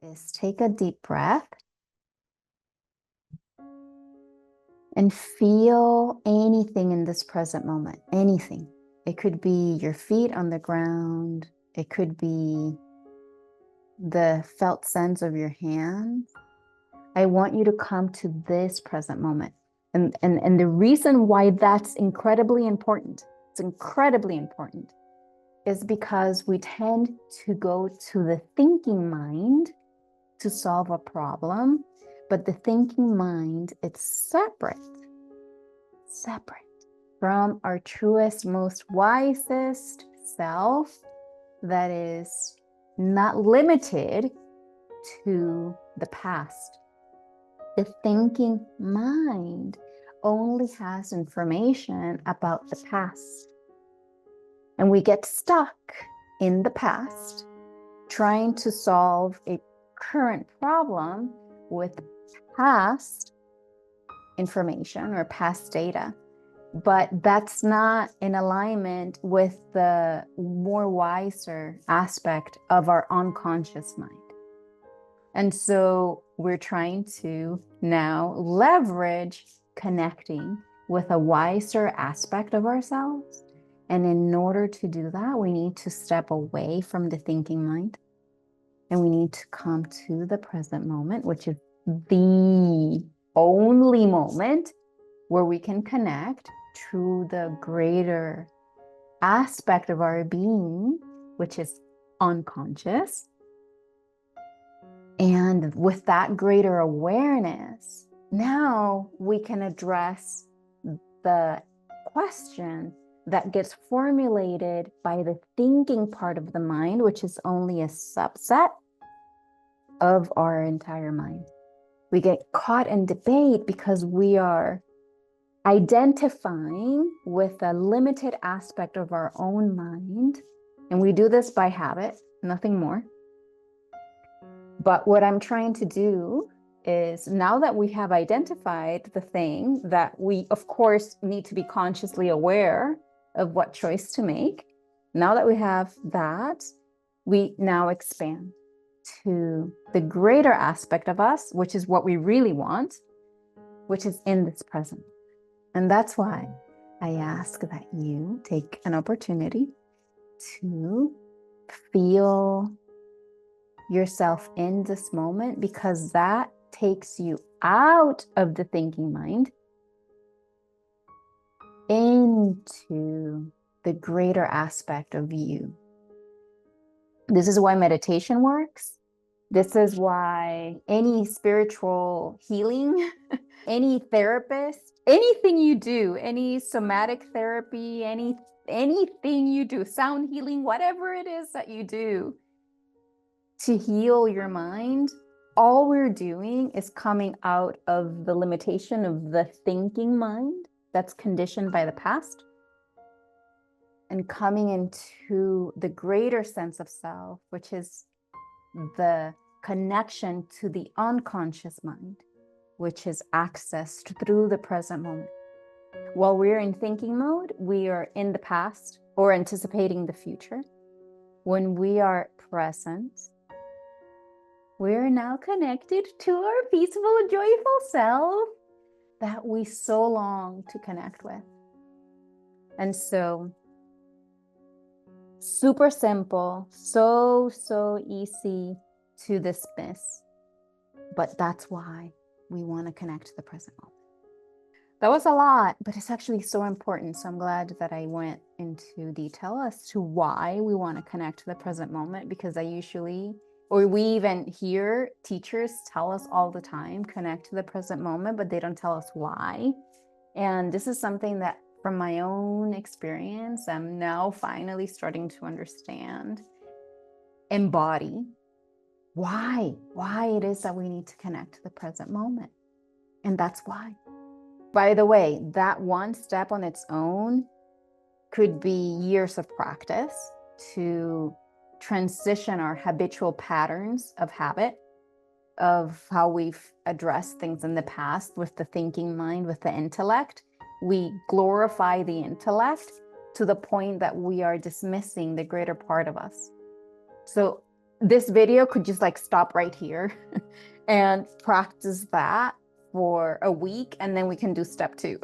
is take a deep breath and feel anything in this present moment, anything. It could be your feet on the ground. It could be the felt sense of your hands. I want you to come to this present moment. And the reason why that's incredibly important, it's incredibly important, is because we tend to go to the thinking mind to solve a problem, but the thinking mind, it's separate from our truest, most wisest self that is not limited to the past. The thinking mind only has information about the past. And we get stuck in the past trying to solve a current problem with past information or past data. But that's not in alignment with the more wiser aspect of our unconscious mind. And so we're trying to now leverage connecting with a wiser aspect of ourselves. And in order to do that, we need to step away from the thinking mind. And we need to come to the present moment, which is the only moment where we can connect to the greater aspect of our being, which is unconscious. And with that greater awareness, now we can address the question that gets formulated by the thinking part of the mind, which is only a subset of our entire mind. We get caught in debate because we are identifying with a limited aspect of our own mind. And we do this by habit, nothing more. But what I'm trying to do is, now that we have identified the thing that we, of course, need to be consciously aware of what choice to make, now that we have that, we now expand to the greater aspect of us, which is what we really want, which is in this present. And that's why I ask that you take an opportunity to feel yourself in this moment, because that takes you out of the thinking mind into the greater aspect of you. This is why meditation works. This is why any spiritual healing, any therapist, anything you do, any somatic therapy, anything you do, sound healing, whatever it is that you do to heal your mind, all we're doing is coming out of the limitation of the thinking mind that's conditioned by the past and coming into the greater sense of self, which is the connection to the unconscious mind, which is accessed through the present moment. While we're in thinking mode, we are in the past or anticipating the future. When we are present, we're now connected to our peaceful, joyful self that we so long to connect with. And so, super simple, so easy to dismiss. But that's why we want to connect to the present moment. That was a lot, but it's actually so important. So I'm glad that I went into detail as to why we want to connect to the present moment, because we even hear teachers tell us all the time, connect to the present moment, but they don't tell us why. And this is something that, from my own experience, I'm now finally starting to understand, embody why it is that we need to connect to the present moment. And that's why. By the way, that one step on its own could be years of practice to transition our habitual patterns of habit, of how we've addressed things in the past with the thinking mind, with the intellect. We glorify the intellect to the point that we are dismissing the greater part of us. So this video could just like stop right here and practice that for a week, and then we can do step 2.